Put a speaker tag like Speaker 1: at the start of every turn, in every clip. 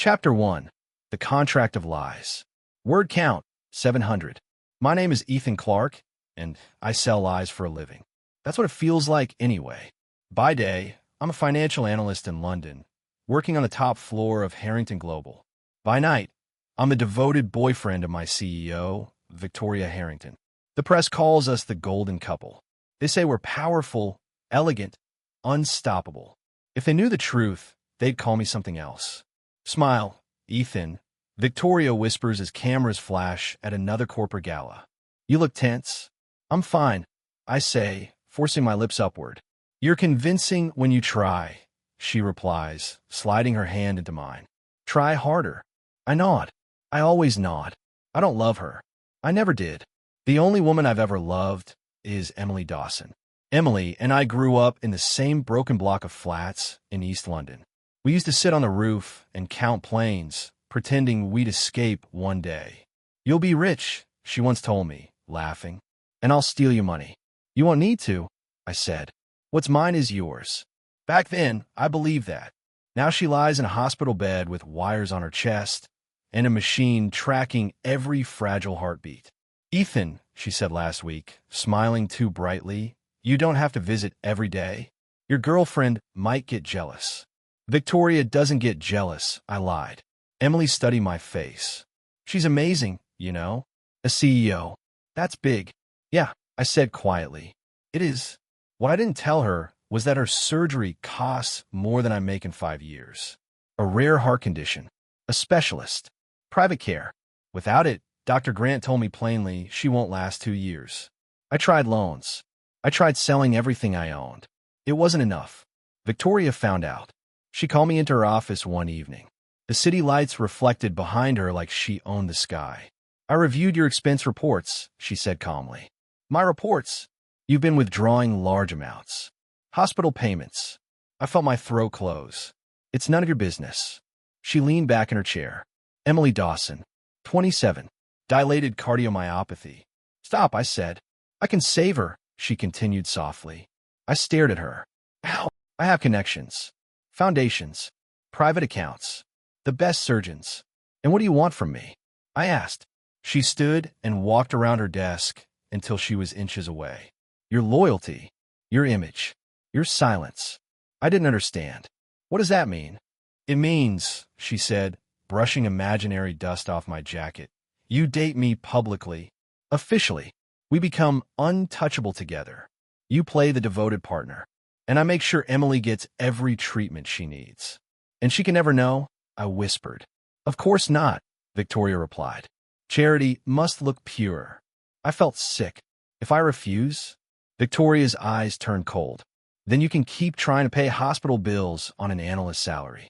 Speaker 1: Chapter 1. The Contract of Lies. Word count, 700. My name is Ethan Clark, and I sell lies for a living. That's what it feels like anyway. By day, I'm a financial analyst in London, working on the top floor of Harrington Global. By night, I'm the devoted boyfriend of my CEO, Victoria Harrington. The press calls us the golden couple. They say we're powerful, elegant, unstoppable. If they knew the truth, they'd call me something else. Smile, Ethan, Victoria whispers as cameras flash at another corporate gala. You look tense. I'm fine, I say, forcing my lips upward. You're convincing when you try, she replies, sliding her hand into mine. Try harder. I nod. I always nod. I don't love her. I never did. The only woman I've ever loved is Emily Dawson. Emily and I grew up in the same broken block of flats in East London. We used to sit on the roof and count planes, pretending we'd escape one day. You'll be rich, she once told me, laughing, and I'll steal your money. You won't need to, I said. What's mine is yours. Back then, I believed that. Now she lies in a hospital bed with wires on her chest and a machine tracking every fragile heartbeat. Ethan, she said last week, smiling too brightly, you don't have to visit every day. Your girlfriend might get jealous. Victoria doesn't get jealous, I lied. Emily studied my face. She's amazing, you know. A CEO. That's big. Yeah, I said quietly. It is. What I didn't tell her was that her surgery costs more than I make in 5 years. A rare heart condition. A specialist. Private care. Without it, Dr. Grant told me plainly she won't last 2 years. I tried loans. I tried selling everything I owned. It wasn't enough. Victoria found out. She called me into her office one evening. The city lights reflected behind her like she owned the sky. I reviewed your expense reports, she said calmly. My reports? You've been withdrawing large amounts. Hospital payments. I felt my throat close. It's none of your business. She leaned back in her chair. Emily Dawson, 27, dilated cardiomyopathy. Stop, I said. I can save her, she continued softly. I stared at her. How? I have connections. Foundations. Private accounts. The best surgeons. And what do you want from me? I asked. She stood and walked around her desk until she was inches away. Your loyalty. Your image. Your silence. I didn't understand. What does that mean? It means, she said, brushing imaginary dust off my jacket, you date me publicly. Officially. We become untouchable together. You play the devoted partner. And I make sure Emily gets every treatment she needs. And she can never know, I whispered. Of course not, Victoria replied. Charity must look pure. I felt sick. If I refuse, Victoria's eyes turned cold. Then you can keep trying to pay hospital bills on an analyst's salary.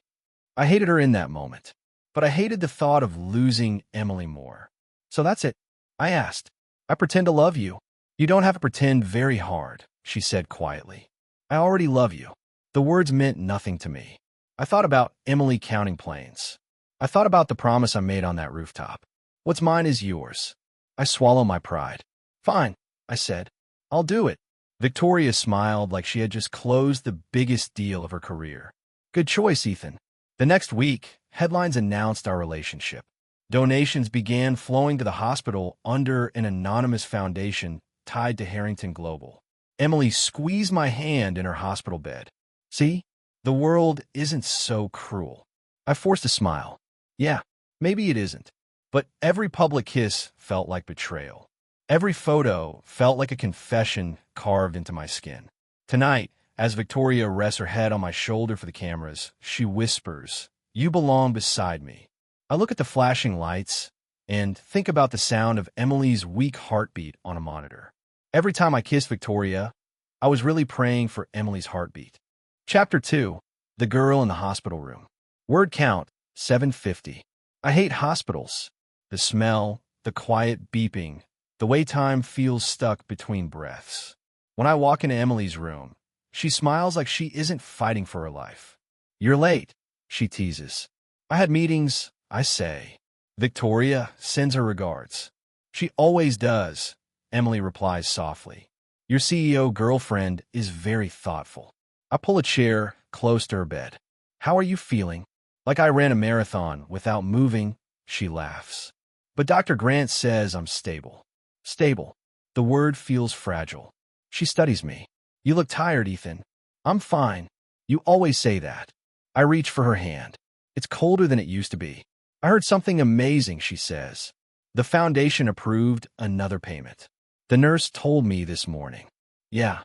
Speaker 1: I hated her in that moment, but I hated the thought of losing Emily more. So that's it, I asked. I pretend to love you. You don't have to pretend very hard, she said quietly. I already love you. The words meant nothing to me. I thought about Emily counting planes. I thought about the promise I made on that rooftop. What's mine is yours. I swallowed my pride. Fine, I said. I'll do it. Victoria smiled like she had just closed the biggest deal of her career. Good choice, Ethan. The next week, headlines announced our relationship. Donations began flowing to the hospital under an anonymous foundation tied to Harrington Global. Emily squeezed my hand in her hospital bed. See? The world isn't so cruel. I forced a smile. Yeah, maybe it isn't. But every public kiss felt like betrayal. Every photo felt like a confession carved into my skin. Tonight, as Victoria rests her head on my shoulder for the cameras, she whispers, You belong beside me. I look at the flashing lights and think about the sound of Emily's weak heartbeat on a monitor. Every time I kissed Victoria, I was really praying for Emily's heartbeat. Chapter 2. The Girl in the Hospital Room. Word count, 750. I hate hospitals. The smell, the quiet beeping, the way time feels stuck between breaths. When I walk into Emily's room, she smiles like she isn't fighting for her life. You're late, she teases. I had meetings, I say. Victoria sends her regards. She always does, Emily replies softly. Your CEO girlfriend is very thoughtful. I pull a chair close to her bed. How are you feeling? Like I ran a marathon without moving, she laughs. But Dr. Grant says I'm stable. Stable. The word feels fragile. She studies me. You look tired, Ethan. I'm fine. You always say that. I reach for her hand. It's colder than it used to be. I heard something amazing, she says. The foundation approved another payment. The nurse told me this morning. Yeah.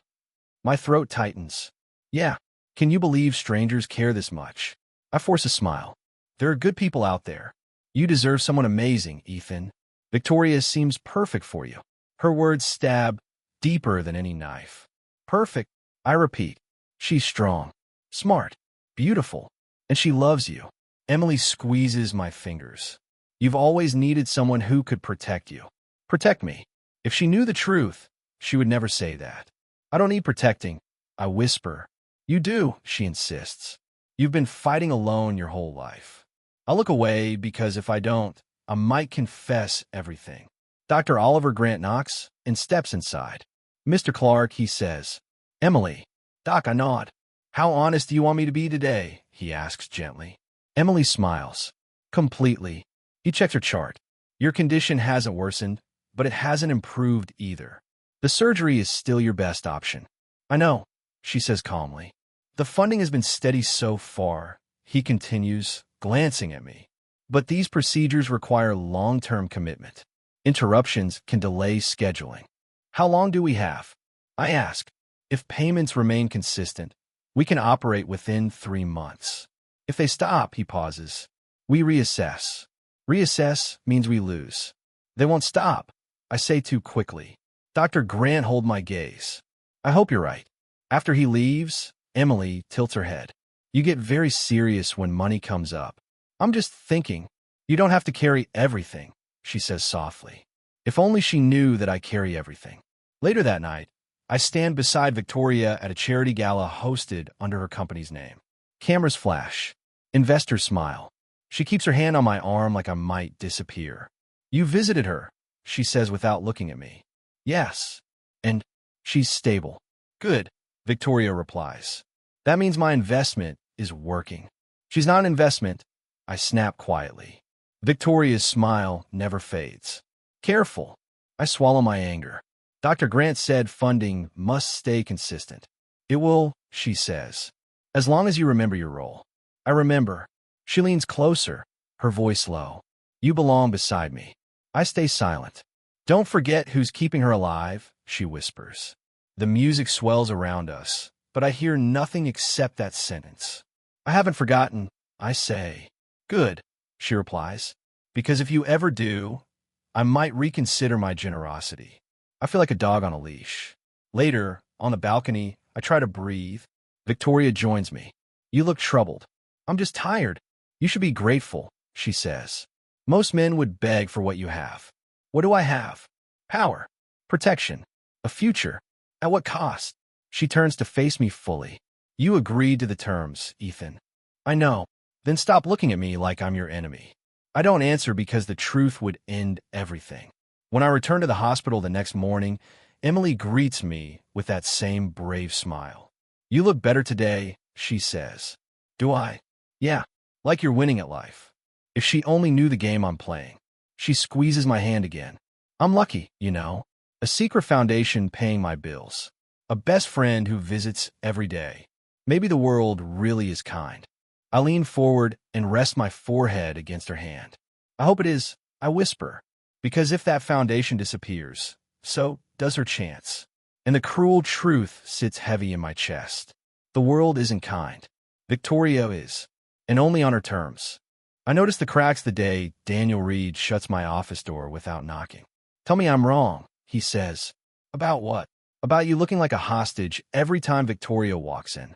Speaker 1: My throat tightens. Yeah. Can you believe strangers care this much? I force a smile. There are good people out there. You deserve someone amazing, Ethan. Victoria seems perfect for you. Her words stab deeper than any knife. Perfect, I repeat. She's strong, smart, beautiful, and she loves you. Emily squeezes my fingers. You've always needed someone who could protect you. Protect me. If she knew the truth, she would never say that. I don't need protecting, I whisper. You do, she insists. You've been fighting alone your whole life. I look away because if I don't, I might confess everything. Dr. Oliver Grant knocks and steps inside. Mr. Clark, he says. Emily. Doc, I nod. How honest do you want me to be today? He asks gently. Emily smiles. Completely. He checks her chart. Your condition hasn't worsened, but it hasn't improved either. The surgery is still your best option. I know, she says calmly. The funding has been steady so far, he continues, glancing at me. But these procedures require long-term commitment. Interruptions can delay scheduling. How long do we have? I ask. If payments remain consistent, we can operate within 3 months. If they stop, he pauses, we reassess. Reassess means we lose. They won't stop, I say too quickly. Dr. Grant hold my gaze. I hope you're right. After he leaves, Emily tilts her head. You get very serious when money comes up. I'm just thinking. You don't have to carry everything, she says softly. If only she knew that I carry everything. Later that night, I stand beside Victoria at a charity gala hosted under her company's name. Cameras flash. Investors smile. She keeps her hand on my arm like I might disappear. You visited her, she says without looking at me. Yes. And she's stable. Good, Victoria replies. That means my investment is working. She's not an investment, I snap quietly. Victoria's smile never fades. Careful. I swallow my anger. Dr. Grant said funding must stay consistent. It will, she says. As long as you remember your role. I remember. She leans closer, her voice low. You belong beside me. I stay silent. Don't forget who's keeping her alive, she whispers. The music swells around us, but I hear nothing except that sentence. I haven't forgotten, I say. Good, she replies. Because if you ever do, I might reconsider my generosity. I feel like a dog on a leash. Later, on the balcony, I try to breathe. Victoria joins me. You look troubled. I'm just tired. You should be grateful, she says. Most men would beg for what you have. What do I have? Power. Protection. A future. At what cost? She turns to face me fully. You agreed to the terms, Ethan. I know. Then stop looking at me like I'm your enemy. I don't answer because the truth would end everything. When I return to the hospital the next morning, Emily greets me with that same brave smile. You look better today, she says. Do I? Yeah, like you're winning at life. If she only knew the game I'm playing. She squeezes my hand again. I'm lucky, you know. A secret foundation paying my bills. A best friend who visits every day. Maybe the world really is kind. I lean forward and rest my forehead against her hand. I hope it is, I whisper. Because if that foundation disappears, so does her chance. And the cruel truth sits heavy in my chest. The world isn't kind. Victoria is. And only on her terms. I notice the cracks the day Daniel Reed shuts my office door without knocking. Tell me I'm wrong, he says. About what? About you looking like a hostage every time Victoria walks in.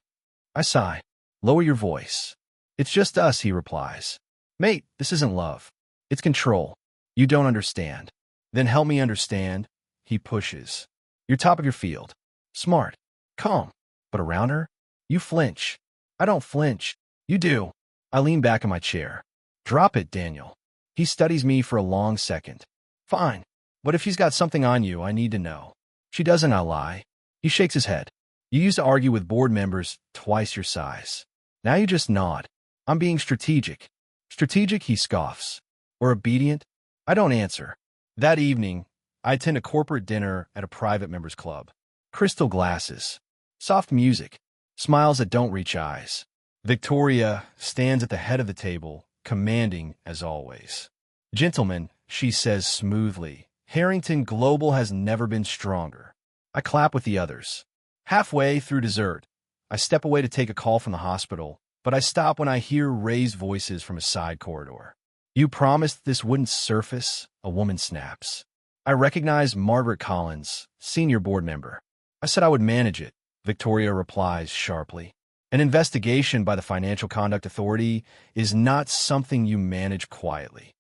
Speaker 1: I sigh. Lower your voice. It's just us, he replies. Mate, this isn't love. It's control. You don't understand. Then help me understand. He pushes. You're top of your field. Smart. Calm. But around her, you flinch. I don't flinch. You do. I lean back in my chair. Drop it, Daniel. He studies me for a long second. Fine. But if she's got something on you, I need to know. She doesn't, I lie. He shakes his head. You used to argue with board members twice your size. Now you just nod. I'm being strategic. Strategic, he scoffs. Or obedient? I don't answer. That evening, I attend a corporate dinner at a private members club. Crystal glasses. Soft music. Smiles that don't reach eyes. Victoria stands at the head of the table, commanding as always. Gentlemen, she says smoothly, Harrington Global has never been stronger. I clap with the others. Halfway through dessert, I step away to take a call from the hospital, but I stop when I hear raised voices from a side corridor. You promised this wouldn't surface, a woman snaps. I recognize Margaret Collins, senior board member. I said I would manage it, Victoria replies sharply. An investigation by the Financial Conduct Authority is not something you manage quietly.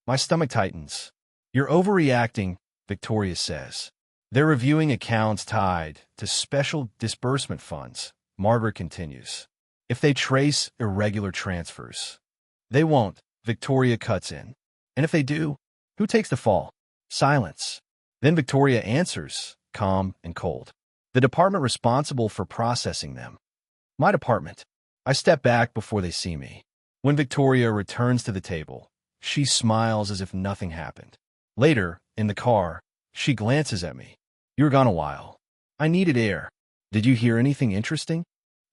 Speaker 1: My stomach tightens. You're overreacting, Victoria says. They're reviewing accounts tied to special disbursement funds, Margaret continues. If they trace irregular transfers. They won't, Victoria cuts in. And if they do, who takes the fall? Silence. Then Victoria answers, calm and cold. The department responsible for processing them. My department. I step back before they see me. When Victoria returns to the table, she smiles as if nothing happened. Later, in the car, she glances at me. You were gone a while. I needed air. Did you hear anything interesting?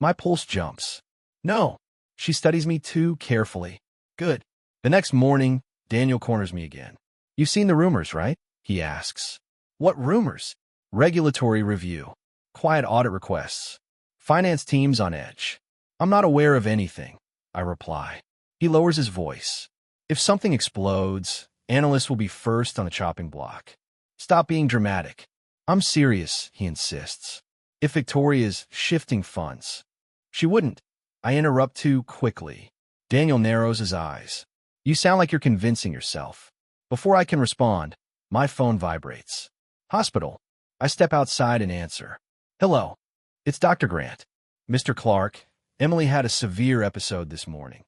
Speaker 1: My pulse jumps. No. She studies me too carefully. Good. The next morning, Daniel corners me again. You've seen the rumors, right? He asks. What rumors? Regulatory review. Quiet audit requests. Finance teams on edge. I'm not aware of anything, I reply. He lowers his voice. If something explodes, analysts will be first on the chopping block. Stop being dramatic. I'm serious, he insists. If Victoria's shifting funds. She wouldn't. I interrupt too quickly. Daniel narrows his eyes. You sound like you're convincing yourself. Before I can respond, my phone vibrates. Hospital. I step outside and answer. Hello. It's Dr. Grant. Mr. Clark, Emily had a severe episode this morning.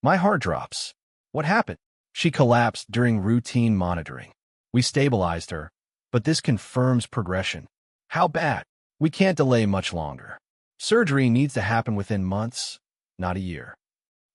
Speaker 1: My heart drops. What happened? She collapsed during routine monitoring. We stabilized her, but this confirms progression. How bad? We can't delay much longer. Surgery needs to happen within months, not a year.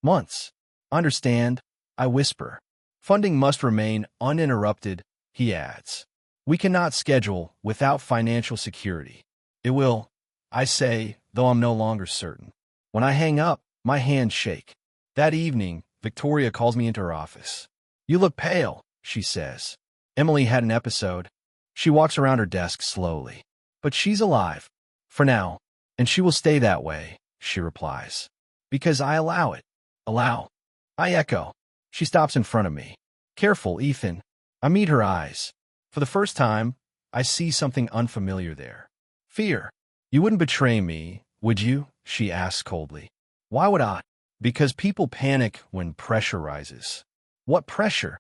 Speaker 1: Months. Understand? I whisper. Funding must remain uninterrupted, he adds. We cannot schedule without financial security. It will, I say, though I'm no longer certain. When I hang up, my hands shake. That evening, Victoria calls me into her office. You look pale, she says. Emily had an episode. She walks around her desk slowly. But she's alive. For now. And she will stay that way, she replies. Because I allow it. Allow. I echo. She stops in front of me. Careful, Ethan. I meet her eyes. For the first time, I see something unfamiliar there. Fear. You wouldn't betray me, would you? She asks coldly. Why would I? Because people panic when pressure rises. What pressure?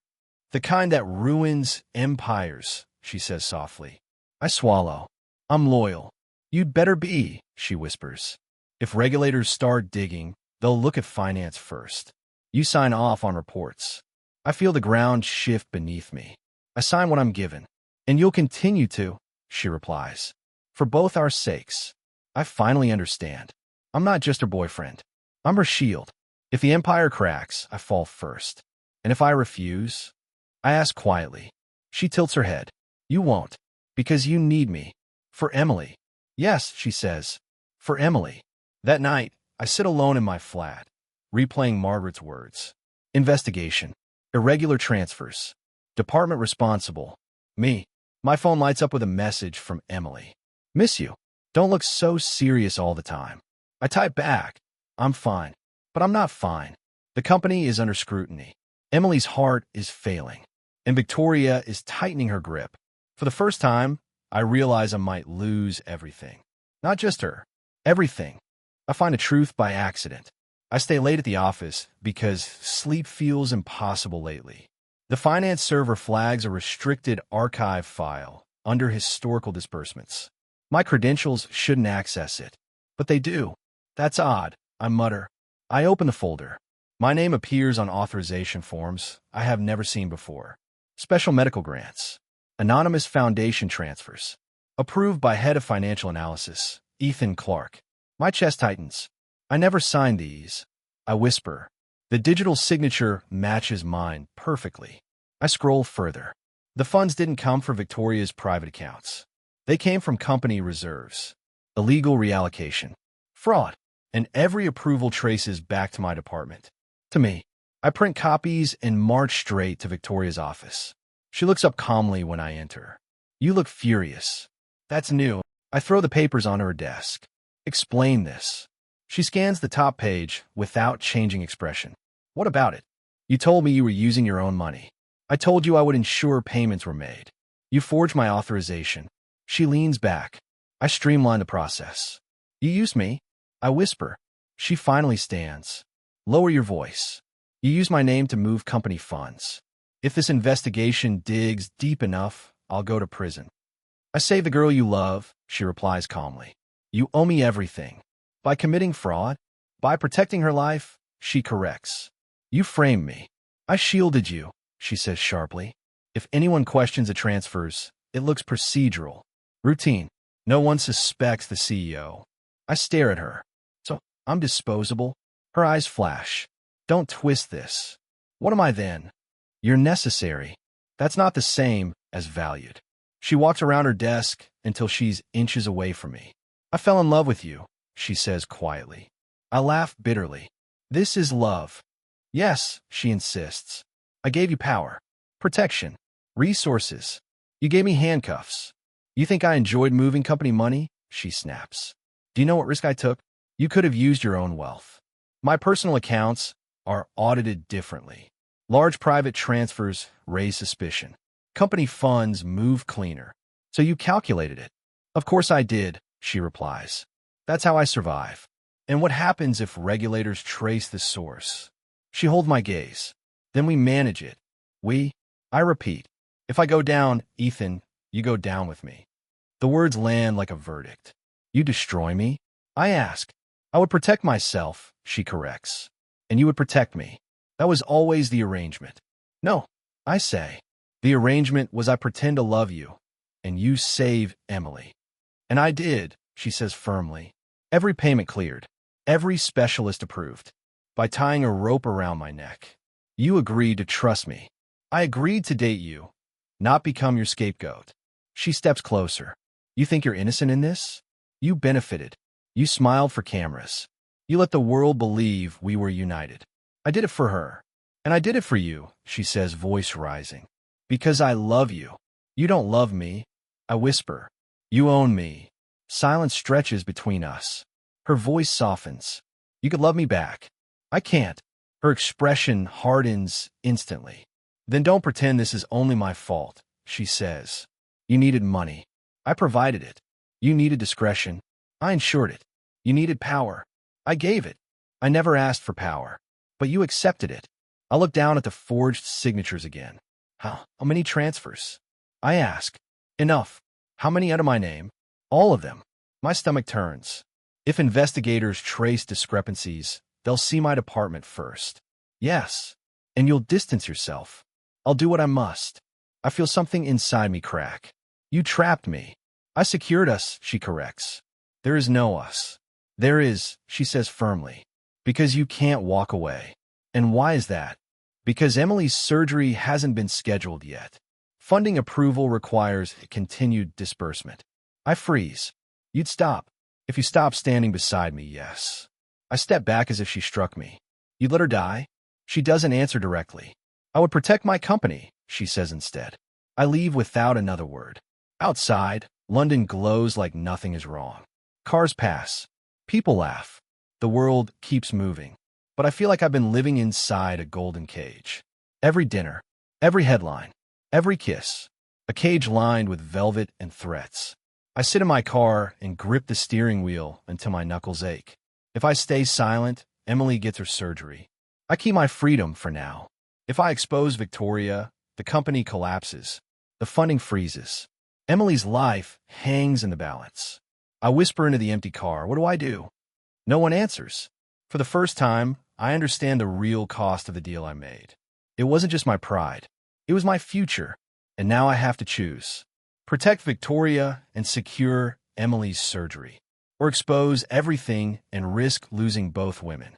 Speaker 1: The kind that ruins empires, she says softly. I swallow. I'm loyal. You'd better be, she whispers. If regulators start digging, they'll look at finance first. You sign off on reports. I feel the ground shift beneath me. I sign what I'm given. And you'll continue to, she replies. For both our sakes. I finally understand. I'm not just her boyfriend. I'm her shield. If the empire cracks, I fall first. And if I refuse, I ask quietly. She tilts her head. You won't. Because you need me. For Emily. Yes, she says. For Emily. That night, I sit alone in my flat, replaying Margaret's words. Investigation. Irregular transfers. Department responsible. Me. My phone lights up with a message from Emily. Miss you. Don't look so serious all the time. I type back. I'm fine. But I'm not fine. The company is under scrutiny. Emily's heart is failing. And Victoria is tightening her grip. For the first time, I realize I might lose everything. Not just her. Everything. I find a truth by accident. I stay late at the office because sleep feels impossible lately. The finance server flags a restricted archive file under historical disbursements. My credentials shouldn't access it, but they do. That's odd, I mutter. I open the folder. My name appears on authorization forms I have never seen before. Special medical grants. Anonymous foundation transfers. Approved by Head of Financial Analysis, Ethan Clark. My chest tightens. I never signed these. I whisper. The digital signature matches mine perfectly. I scroll further. The funds didn't come from Victoria's private accounts. They came from company reserves. Illegal reallocation. Fraud. And every approval traces back to my department. To me. I print copies and march straight to Victoria's office. She looks up calmly when I enter. You look furious. That's new. I throw the papers on her desk. Explain this. She scans the top page without changing expression. What about it? You told me you were using your own money. I told you I would ensure payments were made. You forged my authorization. She leans back. I streamline the process. You used me. I whisper. She finally stands. Lower your voice. You used my name to move company funds. If this investigation digs deep enough, I'll go to prison. I save the girl you love, she replies calmly. You owe me everything. By committing fraud, by protecting her life, she corrects. You framed me. I shielded you, she says sharply. If anyone questions the transfers, it looks procedural. Routine. No one suspects the CEO. I stare at her. So, I'm disposable? Her eyes flash. Don't twist this. What am I then? You're necessary. That's not the same as valued. She walks around her desk until she's inches away from me. I fell in love with you, she says quietly. I laugh bitterly. This is love. Yes, she insists. I gave you power, protection, resources. You gave me handcuffs. You think I enjoyed moving company money? She snaps. Do you know what risk I took? You could have used your own wealth. My personal accounts are audited differently. Large private transfers raise suspicion. Company funds move cleaner. So you calculated it. Of course I did, she replies. That's how I survive. And what happens if regulators trace the source? She holds my gaze. Then we manage it. I repeat. If I go down, Ethan, you go down with me. The words land like a verdict. You destroy me? I ask. I would protect myself, she corrects. And you would protect me. That was always the arrangement. No, I say. The arrangement was I pretend to love you, and you save Emily. And I did, she says firmly. Every payment cleared. Every specialist approved. By tying a rope around my neck. You agreed to trust me. I agreed to date you, not become your scapegoat. She steps closer. You think you're innocent in this? You benefited. You smiled for cameras. You let the world believe we were united. I did it for her. And I did it for you, she says, voice rising. Because I love you. You don't love me. I whisper. You own me. Silence stretches between us. Her voice softens. You could love me back. I can't. Her expression hardens instantly. Then don't pretend this is only my fault, she says. You needed money. I provided it. You needed discretion. I ensured it. You needed power. I gave it. I never asked for power. But you accepted it. I look down at the forged signatures again. How many transfers? I ask. Enough. How many under my name? All of them. My stomach turns. If investigators trace discrepancies, they'll see my department first. Yes. And you'll distance yourself. I'll do what I must. I feel something inside me crack. You trapped me. I secured us, she corrects. There is no us. There is, she says firmly. Because you can't walk away. And why is that? Because Emily's surgery hasn't been scheduled yet. Funding approval requires continued disbursement. I freeze. You'd stop. If you stopped standing beside me, yes. I step back as if she struck me. You'd let her die? She doesn't answer directly. I would protect my company, she says instead. I leave without another word. Outside, London glows like nothing is wrong. Cars pass. People laugh. The world keeps moving. But I feel like I've been living inside a golden cage. Every dinner, every headline, every kiss. A cage lined with velvet and threats. I sit in my car and grip the steering wheel until my knuckles ache. If I stay silent, Emily gets her surgery. I keep my freedom for now. If I expose Victoria, the company collapses. The funding freezes. Emily's life hangs in the balance. I whisper into the empty car, what do I do? No one answers. For the first time, I understand the real cost of the deal I made. It wasn't just my pride. It was my future. And now I have to choose. Protect Victoria and secure Emily's surgery. Or expose everything and risk losing both women.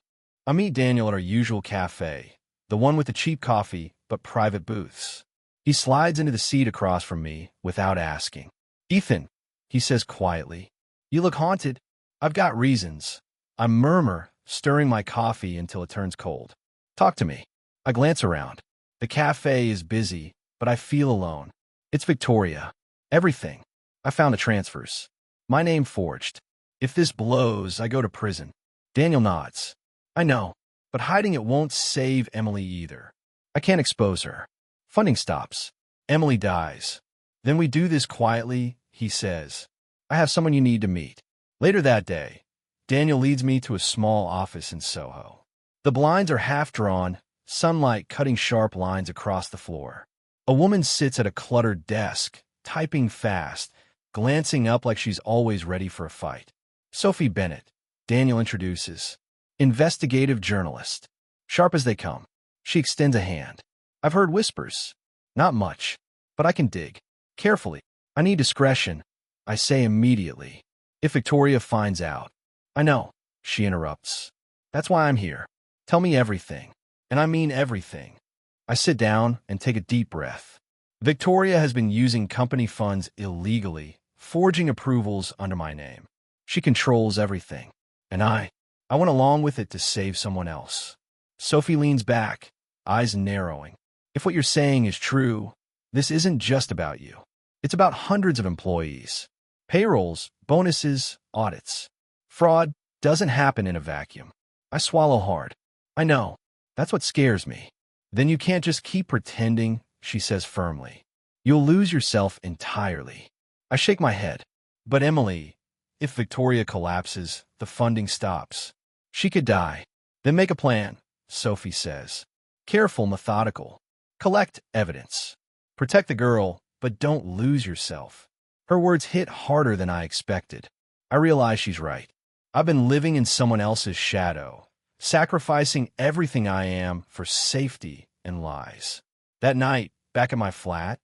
Speaker 1: I meet Daniel at our usual cafe, the one with the cheap coffee but private booths. He slides into the seat across from me without asking. "Ethan," he says quietly, "you look haunted." "I've got reasons." I murmur, stirring my coffee until it turns cold. "Talk to me." I glance around. The cafe is busy, but I feel alone. It's Victoria. Everything. I found the transfers. My name forged. If this blows, I go to prison. Daniel nods. "I know, but hiding it won't save Emily either. I can't expose her." Funding stops. Emily dies. "Then we do this quietly," he says. "I have someone you need to meet." Later that day, Daniel leads me to a small office in Soho. The blinds are half drawn, sunlight cutting sharp lines across the floor. A woman sits at a cluttered desk, typing fast, glancing up like she's always ready for a fight. "Sophie Bennett," Daniel introduces. "Investigative journalist." Sharp as they come. She extends a hand. "I've heard whispers. Not much, but I can dig. Carefully. I need discretion," I say immediately. "If Victoria finds out." "I know," she interrupts. "That's why I'm here. Tell me everything." And I mean everything. I sit down and take a deep breath. Victoria has been using company funds illegally, forging approvals under my name. She controls everything. And I went along with it to save someone else. Sophie leans back, eyes narrowing. "If what you're saying is true, this isn't just about you. It's about hundreds of employees. Payrolls, bonuses, audits. Fraud doesn't happen in a vacuum." I swallow hard. "I know. That's what scares me." "Then you can't just keep pretending," she says firmly. "You'll lose yourself entirely." I shake my head. "But Emily, if Victoria collapses, the funding stops. She could die." "Then make a plan," Sophie says. "Careful, methodical. Collect evidence. Protect the girl, but don't lose yourself." Her words hit harder than I expected. I realize she's right. I've been living in someone else's shadow, sacrificing everything I am for safety and lies. That night, back at my flat,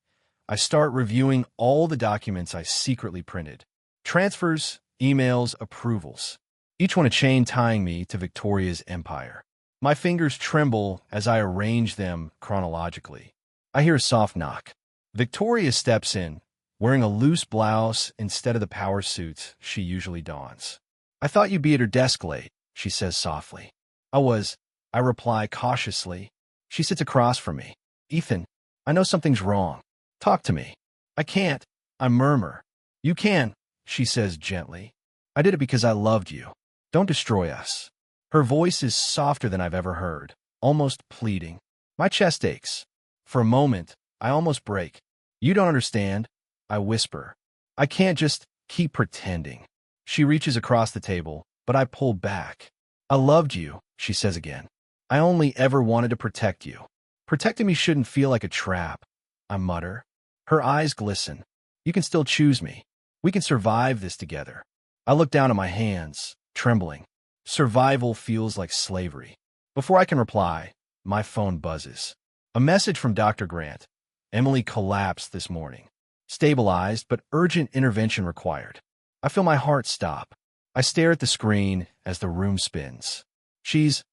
Speaker 1: I start reviewing all the documents I secretly printed. Transfers, emails, approvals. Each one a chain tying me to Victoria's empire. My fingers tremble as I arrange them chronologically. I hear a soft knock. Victoria steps in, wearing a loose blouse instead of the power suits she usually dons. "I thought you'd be at her desk late," she says softly. I reply cautiously. She sits across from me. "Ethan, I know something's wrong. Talk to me." "I can't," I murmur. "You can," she says gently. "I did it because I loved you. Don't destroy us." Her voice is softer than I've ever heard, almost pleading. My chest aches. For a moment, I almost break. "You don't understand," I whisper. "I can't just keep pretending." She reaches across the table, but I pull back. "I loved you," she says again. "I only ever wanted to protect you." "Protecting me shouldn't feel like a trap," I mutter. Her eyes glisten. "You can still choose me. We can survive this together." I look down at my hands, trembling. Survival feels like slavery. Before I can reply, my phone buzzes. A message from Dr. Grant. "Emily collapsed this morning. Stabilized, but urgent intervention required." I feel my heart stop. I stare at the screen as the room spins.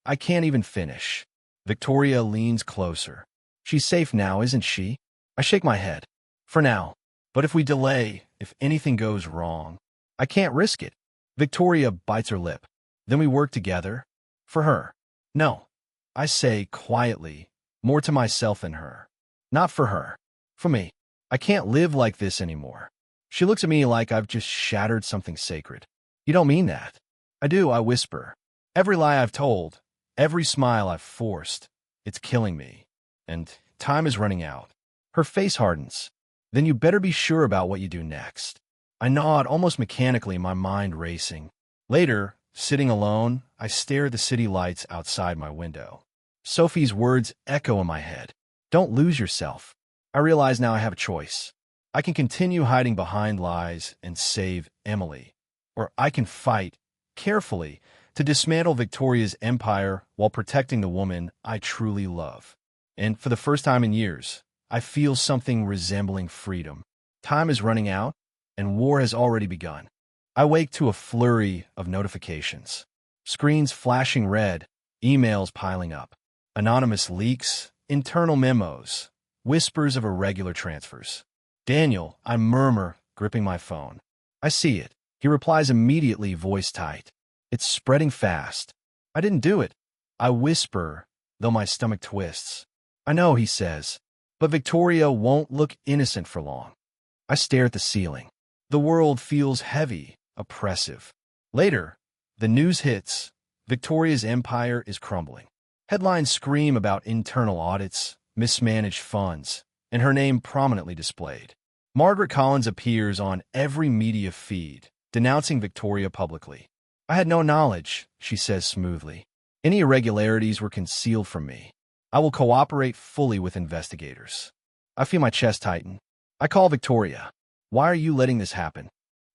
Speaker 1: I can't even finish. Victoria leans closer. "She's safe now, isn't she?" I shake my head. "For now. But if we delay, if anything goes wrong, I can't risk it." Victoria bites her lip. "Then we work together?" "For her." "No," I say quietly, more to myself than her. "Not for her. For me. I can't live like this anymore." She looks at me like I've just shattered something sacred. "You don't mean that." "I do," I whisper. "Every lie I've told, every smile I've forced, it's killing me. And time is running out." Her face hardens. "Then you better be sure about what you do next." I nod almost mechanically, my mind racing. Later, sitting alone, I stare at the city lights outside my window. Sophie's words echo in my head. "Don't lose yourself." I realize now I have a choice. I can continue hiding behind lies and save Emily, or I can fight, carefully, to dismantle Victoria's empire while protecting the woman I truly love. And for the first time in years, I feel something resembling freedom. Time is running out, and war has already begun. I wake to a flurry of notifications. Screens flashing red, emails piling up, anonymous leaks, internal memos, whispers of irregular transfers. Daniel, I murmur, gripping my phone. I see it. He replies immediately, voice tight. It's spreading fast. I didn't do it. I whisper, though my stomach twists. I know, he says, but Victoria won't look innocent for long. I stare at the ceiling. The world feels heavy, oppressive. Later, the news hits. Victoria's empire is crumbling. Headlines scream about internal audits, mismanaged funds, and her name prominently displayed. Margaret Collins appears on every media feed, denouncing Victoria publicly. I had no knowledge, she says smoothly. Any irregularities were concealed from me. I will cooperate fully with investigators. I feel my chest tighten. I call Victoria. Why are you letting this happen?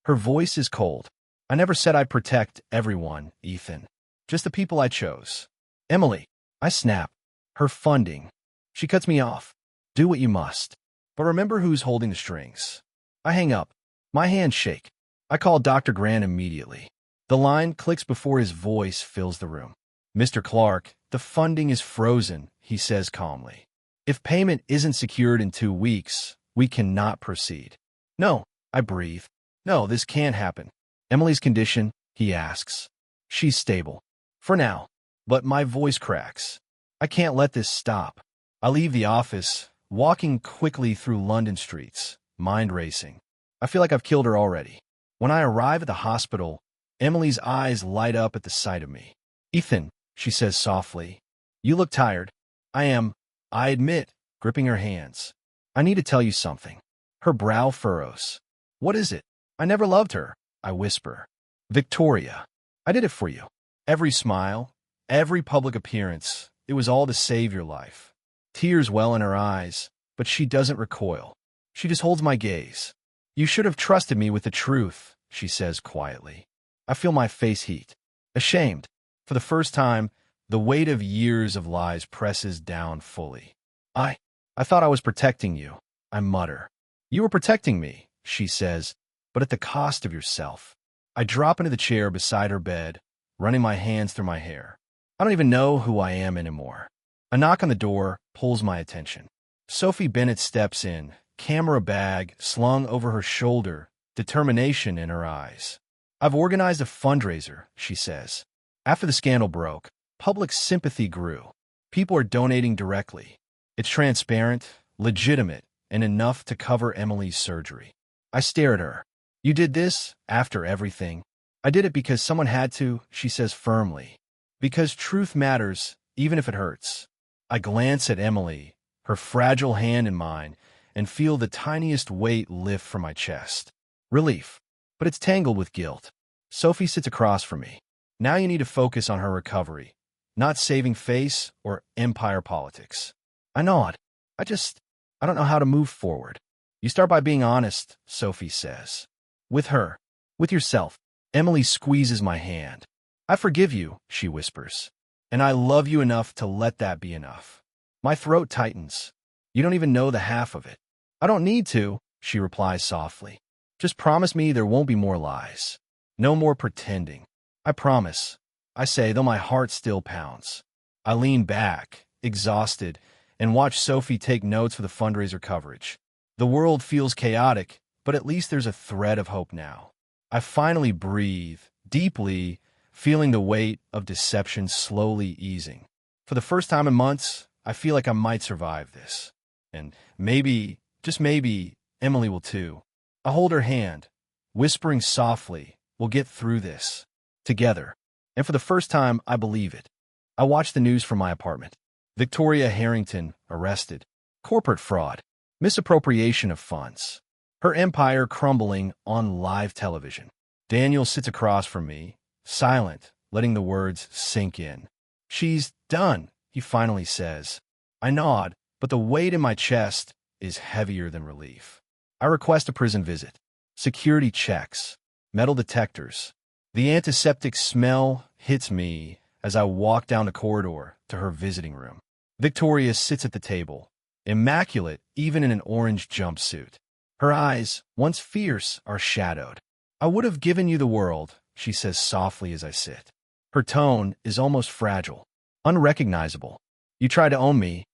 Speaker 1: Her voice is cold. I never said I'd protect everyone, Ethan. Just the people I chose. Emily, I snap. Her funding. She cuts me off. Do what you must. But remember who's holding the strings. I hang up. My hands shake. I call Dr. Grant immediately. The line clicks before his voice fills the room. Mr. Clark, the funding is frozen, he says calmly. If payment isn't secured in 2 weeks, we cannot proceed. No, I breathe. No, this can't happen. Emily's condition, he asks. She's stable. For now. But my voice cracks. I can't let this stop. I leave the office, walking quickly through London streets, mind racing. I feel like I've killed her already. When I arrive at the hospital, Emily's eyes light up at the sight of me. Ethan, she says softly, you look tired. I am, I admit, gripping her hands. I need to tell you something. Her brow furrows. What is it? I never loved her, I whisper. Victoria, I did it for you. Every smile, every public appearance, it was all to save your life. Tears well in her eyes, but she doesn't recoil. She just holds my gaze. You should have trusted me with the truth, she says quietly. I feel my face heat. Ashamed. For the first time, the weight of years of lies presses down fully. I thought I was protecting you, I mutter. You were protecting me, she says, but at the cost of yourself. I drop into the chair beside her bed, running my hands through my hair. I don't even know who I am anymore. A knock on the door pulls my attention. Sophie Bennett steps in, camera bag slung over her shoulder, determination in her eyes. I've organized a fundraiser, she says. After the scandal broke, public sympathy grew. People are donating directly. It's transparent, legitimate, and enough to cover Emily's surgery. I stare at her. You did this after everything. I did it because someone had to, she says firmly. Because truth matters, even if it hurts. I glance at Emily, her fragile hand in mine, and feel the tiniest weight lift from my chest. Relief, but it's tangled with guilt. Sophie sits across from me. Now you need to focus on her recovery, not saving face or empire politics. I nod. I don't know how to move forward. You start by being honest, Sophie says. With her. With yourself. Emily squeezes my hand. I forgive you, she whispers. And I love you enough to let that be enough. My throat tightens. You don't even know the half of it. I don't need to, she replies softly. Just promise me there won't be more lies. No more pretending. I promise, I say, though my heart still pounds. I lean back, exhausted, and watch Sophie take notes for the fundraiser coverage. The world feels chaotic, but at least there's a thread of hope now. I finally breathe, deeply, feeling the weight of deception slowly easing. For the first time in months, I feel like I might survive this. And maybe, just maybe, Emily will too. I hold her hand, whispering softly, we'll get through this. Together. And for the first time, I believe it. I watch the news from my apartment. Victoria Harrington, arrested. Corporate fraud. Misappropriation of funds. Her empire crumbling on live television. Daniel sits across from me, silent, letting the words sink in. She's done, he finally says. I nod, but the weight in my chest is heavier than relief. I request a prison visit. Security checks. Metal detectors. The antiseptic smell hits me as I walk down the corridor to her visiting room. Victoria sits at the table, immaculate even in an orange jumpsuit. Her eyes, once fierce, are shadowed. I would have given you the world, she says softly as I sit. Her tone is almost fragile. unrecognizable. You try to own me,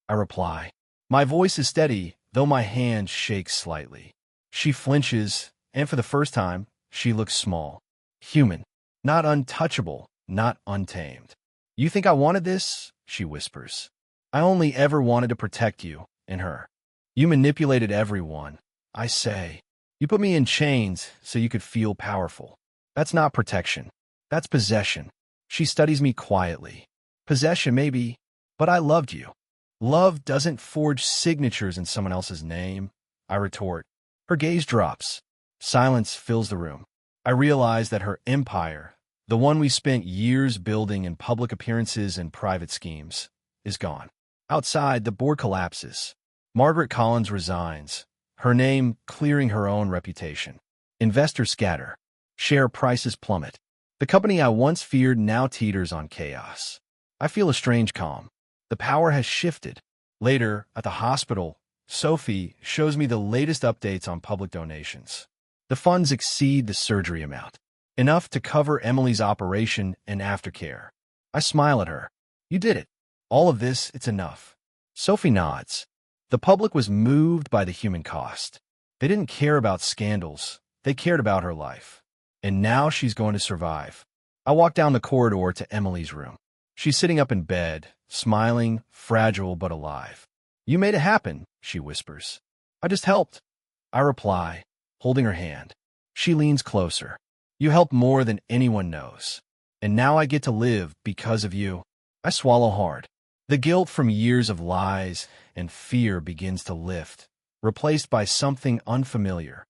Speaker 1: I reply. My voice is steady, though my hand shakes slightly. She flinches, and for the first time, she looks small. Human. Not untouchable, not untamed. You think I wanted this? She whispers. I only ever wanted to protect you and her. You manipulated everyone, I say. You put me in chains so you could feel powerful. That's not protection. That's possession. She studies me quietly. Possession, maybe, but I loved you. Love doesn't forge signatures in someone else's name, I retort. Her gaze drops. Silence fills the room. I realize that her empire, the one we spent years building in public appearances and private schemes, is gone. Outside, the board collapses. Margaret Collins resigns, her name clearing her own reputation. Investors scatter. Share prices plummet. The company I once feared now teeters on chaos. I feel a strange calm. The power has shifted. Later, at the hospital, Sophie shows me the latest updates on public donations. The funds exceed the surgery amount, enough to cover Emily's operation and aftercare. I smile at her. You did it. All of this, it's enough. Sophie nods. The public was moved by the human cost. They didn't care about scandals. They cared about her life. And now she's going to survive. I walk down the corridor to Emily's room. She's sitting up in bed, smiling, fragile but alive. You made it happen, she whispers. I just helped. I reply, holding her hand. She leans closer. You helped more than anyone knows. And now I get to live because of you. I swallow hard. The guilt from years of lies and fear begins to lift, replaced by something unfamiliar.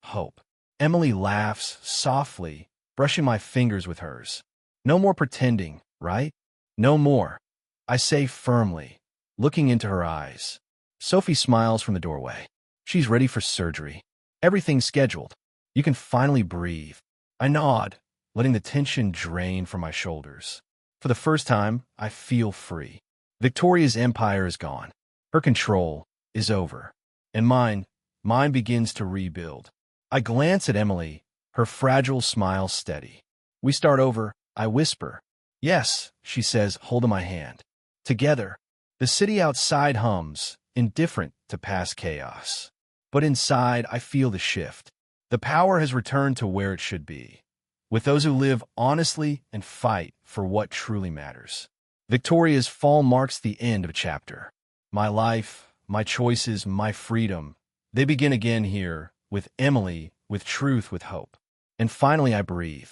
Speaker 1: Hope. Emily laughs softly, brushing my fingers with hers. No more pretending, right? No more. I say firmly, looking into her eyes. Sophie smiles from the doorway. She's ready for surgery. Everything's scheduled. You can finally breathe. I nod, letting the tension drain from my shoulders. For the first time, I feel free. Victoria's empire is gone. Her control is over. And mine begins to rebuild. I glance at Emily, her fragile smile steady. We start over, I whisper. Yes, she says, holding my hand. Together, the city outside hums, indifferent to past chaos. But inside, I feel the shift. The power has returned to where it should be, with those who live honestly and fight for what truly matters. Victoria's fall marks the end of a chapter. My life, my choices, my freedom, they begin again here, with Emily, with truth, with hope. And finally I breathe.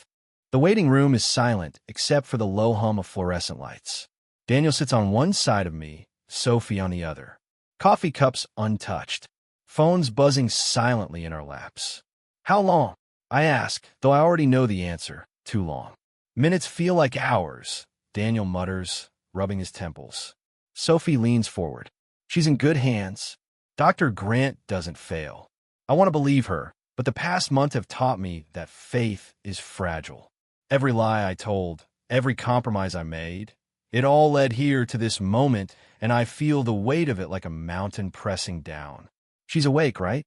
Speaker 1: The waiting room is silent except for the low hum of fluorescent lights. Daniel sits on one side of me, Sophie on the other. Coffee cups untouched. Phones buzzing silently in our laps. How long? I ask, though I already know the answer. Too long. Minutes feel like hours, Daniel mutters, rubbing his temples. Sophie leans forward. She's in good hands. Dr. Grant doesn't fail. I want to believe her, but the past month have taught me that faith is fragile. Every lie I told, every compromise I made, it all led here to this moment, and I feel the weight of it like a mountain pressing down. She's awake, right?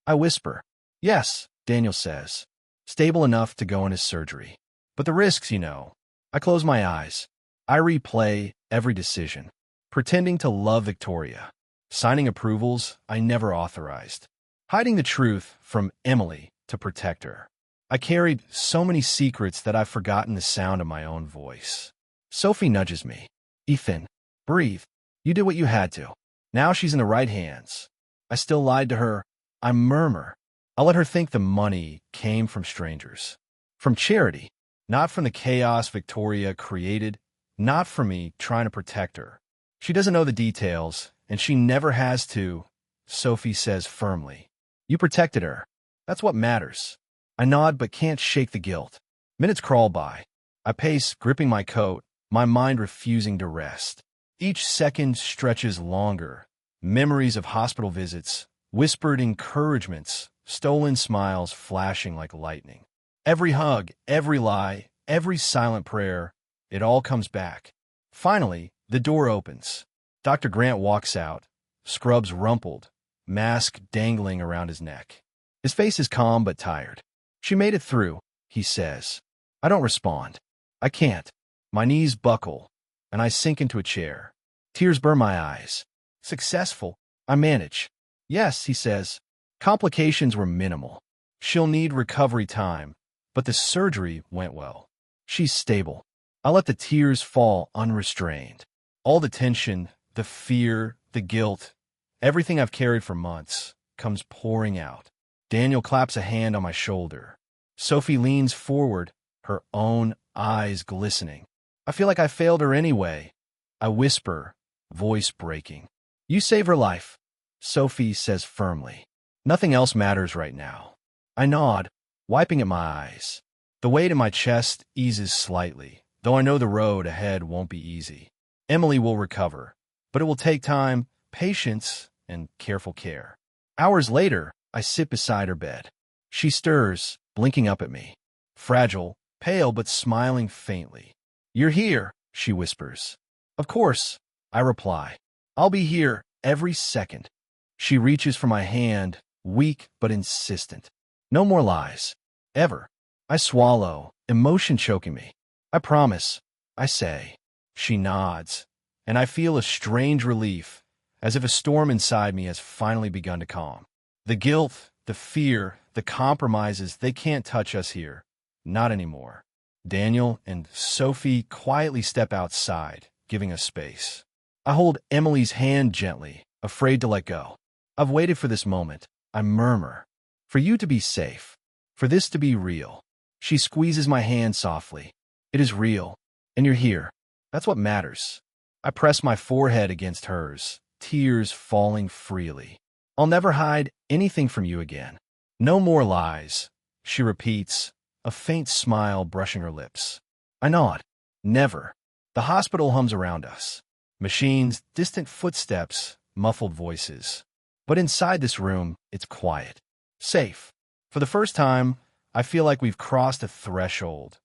Speaker 1: I whisper. Yes, Daniel says. Stable enough to go in his surgery. But the risks, you know. I close my eyes. I replay every decision, pretending to love Victoria, signing approvals I never authorized, hiding the truth from Emily to protect her. I carried so many secrets that I've forgotten the sound of my own voice. Sophie nudges me. Ethan, breathe. You did what you had to. Now she's in the right hands. I still lied to her. I murmur. I'll let her think the money came from strangers. From charity, not from the chaos Victoria created, not from me trying to protect her. She doesn't know the details, and she never has to, Sophie says firmly. You protected her. That's what matters. I nod but can't shake the guilt. Minutes crawl by. I pace, gripping my coat, my mind refusing to rest. Each second stretches longer. Memories of hospital visits, whispered encouragements, stolen smiles flashing like lightning. Every hug, every lie, every silent prayer, it all comes back. Finally, the door opens. Dr. Grant walks out, scrubs rumpled, mask dangling around his neck. His face is calm but tired. She made it through, he says. I don't respond. I can't. My knees buckle. and I sink into a chair. Tears burn my eyes. Successful. I manage. Yes, he says. Complications were minimal. She'll need recovery time, but the surgery went well. She's stable. I let the tears fall unrestrained. All the tension, the fear, the guilt, everything I've carried for months comes pouring out. Daniel claps a hand on my shoulder. Sophie leans forward, her own eyes glistening. I feel like I failed her anyway. I whisper, voice breaking. You save her life, Sophie says firmly. Nothing else matters right now. I nod, wiping at my eyes. The weight in my chest eases slightly, though I know the road ahead won't be easy. Emily will recover, but it will take time, patience, and careful care. Hours later, I sit beside her bed. She stirs, blinking up at me. Fragile, pale but smiling faintly. You're here, she whispers. Of course, I reply. I'll be here every second. She reaches for my hand, weak but insistent. No more lies. Ever. I swallow, emotion choking me. I promise, I say. She nods, and I feel a strange relief, as if a storm inside me has finally begun to calm. The guilt, the fear, the compromises, they can't touch us here. Not anymore. Daniel and Sophie quietly step outside, giving us space. I hold Emily's hand gently, afraid to let go. I've waited for this moment. I murmur. For you to be safe. For this to be real. She squeezes my hand softly. It is real, and you're here. That's what matters. I press my forehead against hers, tears falling freely. I'll never hide anything from you again. No more lies, she repeats, a faint smile brushing her lips. I nod. Never. The hospital hums around us. Machines, distant footsteps, muffled voices. But inside this room, it's quiet. Safe. For the first time, I feel like we've crossed a threshold.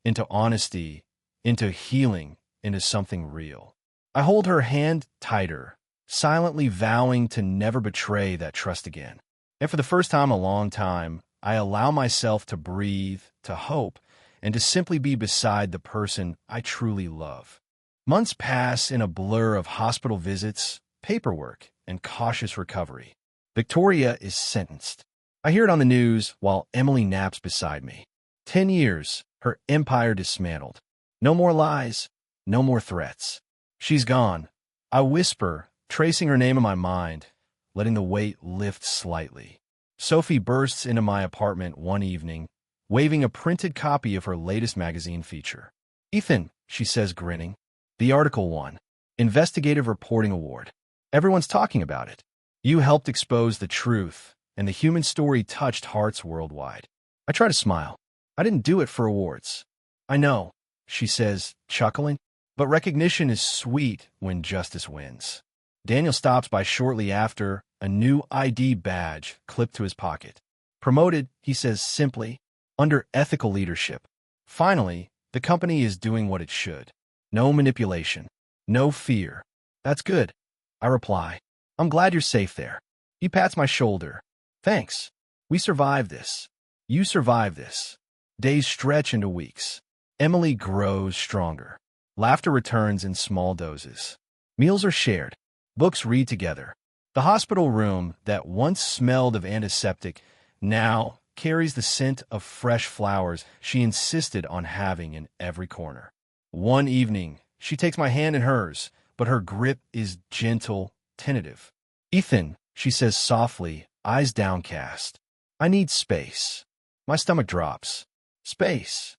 Speaker 1: Into honesty, into healing, into something real. I hold her hand tighter, silently vowing to never betray that trust again. And for the first time in a long time, I allow myself to breathe, to hope, and to simply be beside the person I truly love. Months pass in a blur of hospital visits, paperwork, and cautious recovery. Victoria is sentenced. I hear it on the news while Emily naps beside me. 10 years, her empire dismantled. No more lies, no more threats. She's gone. I whisper, tracing her name in my mind, letting the weight lift slightly. Sophie bursts into my apartment one evening, waving a printed copy of her latest magazine feature. Ethan, she says, grinning. The article won. Investigative Reporting Award. Everyone's talking about it. You helped expose the truth, and the human story touched hearts worldwide. I try to smile. I didn't do it for awards. I know, she says, chuckling, but recognition is sweet when justice wins. Daniel stops by shortly after, a new ID badge clipped to his pocket. Promoted, he says simply, under ethical leadership. Finally, the company is doing what it should. No manipulation. No fear. That's good. I reply. I'm glad you're safe there. He pats my shoulder. Thanks. We survived this. You survived this. Days stretch into weeks. Emily grows stronger. Laughter returns in small doses. Meals are shared. Books read together. The hospital room that once smelled of antiseptic now carries the scent of fresh flowers she insisted on having in every corner. One evening, she takes my hand in hers, but her grip is gentle, tentative. Ethan, she says softly, eyes downcast. I need space. My stomach drops. Space.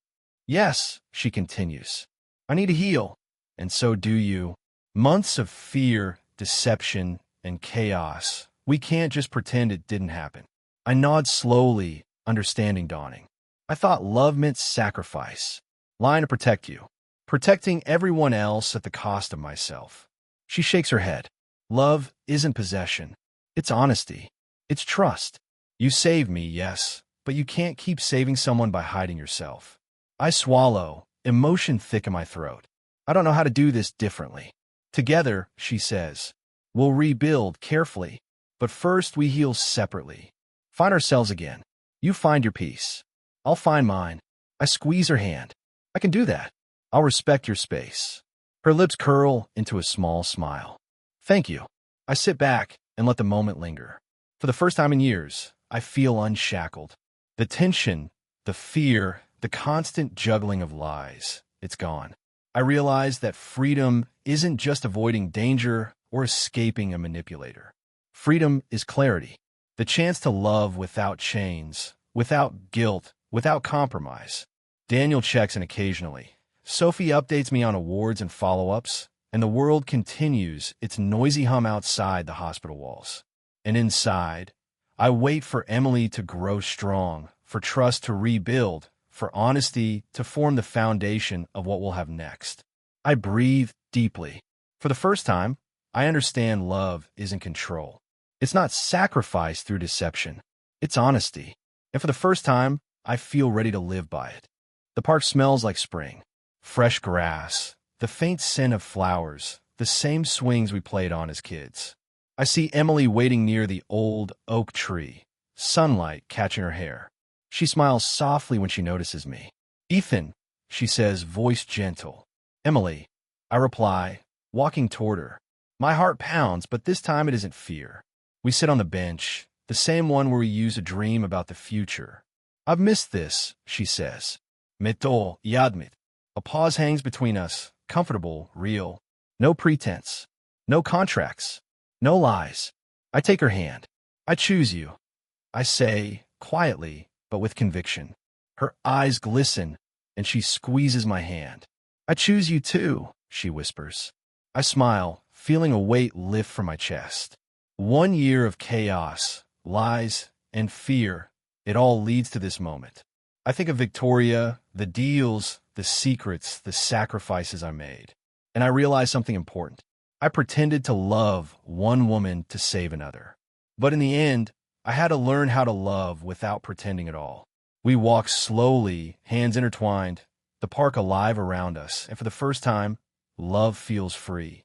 Speaker 1: Yes, she continues. I need to heal, and so do you. Months of fear, deception, and chaos. We can't just pretend it didn't happen. I nod slowly, understanding dawning. I thought love meant sacrifice. Lying to protect you. Protecting everyone else at the cost of myself. She shakes her head. Love isn't possession. It's honesty. It's trust. You saved me, yes, but you can't keep saving someone by hiding yourself. I swallow, emotion thick in my throat. I don't know how to do this differently. Together, she says, we'll rebuild carefully, but first we heal separately. Find ourselves again. You find your peace. I'll find mine. I squeeze her hand. I can do that. I'll respect your space. Her lips curl into a small smile. Thank you. I sit back and let the moment linger. For the first time in years, I feel unshackled. The tension, the fear, the constant juggling of lies, it's gone. I realize that freedom isn't just avoiding danger or escaping a manipulator. Freedom is clarity, the chance to love without chains, without guilt, without compromise. Daniel checks in occasionally. Sophie updates me on awards and follow-ups, and the world continues its noisy hum outside the hospital walls. And inside, I wait for Emily to grow strong, for trust to rebuild, for honesty to form the foundation of what we'll have next. I breathe deeply. For the first time, I understand love isn't control. It's not sacrifice through deception. It's honesty. And for the first time, I feel ready to live by it. The park smells like spring. Fresh grass, the faint scent of flowers, the same swings we played on as kids. I see Emily waiting near the old oak tree, sunlight catching her hair. She smiles softly when she notices me. Ethan, she says, voice gentle. Emily, I reply, walking toward her. My heart pounds, but this time it isn't fear. We sit on the bench, the same one where we used to dream about the future. I've missed this, she says. Meto yadmit. A pause hangs between us, comfortable, real. No pretense. No contracts. No lies. I take her hand. I choose you. I say, quietly, but with conviction. Her eyes glisten, and she squeezes my hand. I choose you too, she whispers. I smile, feeling a weight lift from my chest. 1 year of chaos, lies, and fear, it all leads to this moment. I think of Victoria, the deals, the secrets, the sacrifices I made. And I realize something important. I pretended to love one woman to save another. But in the end, I had to learn how to love without pretending at all. We walked slowly, hands intertwined, the park alive around us, and for the first time, love feels free.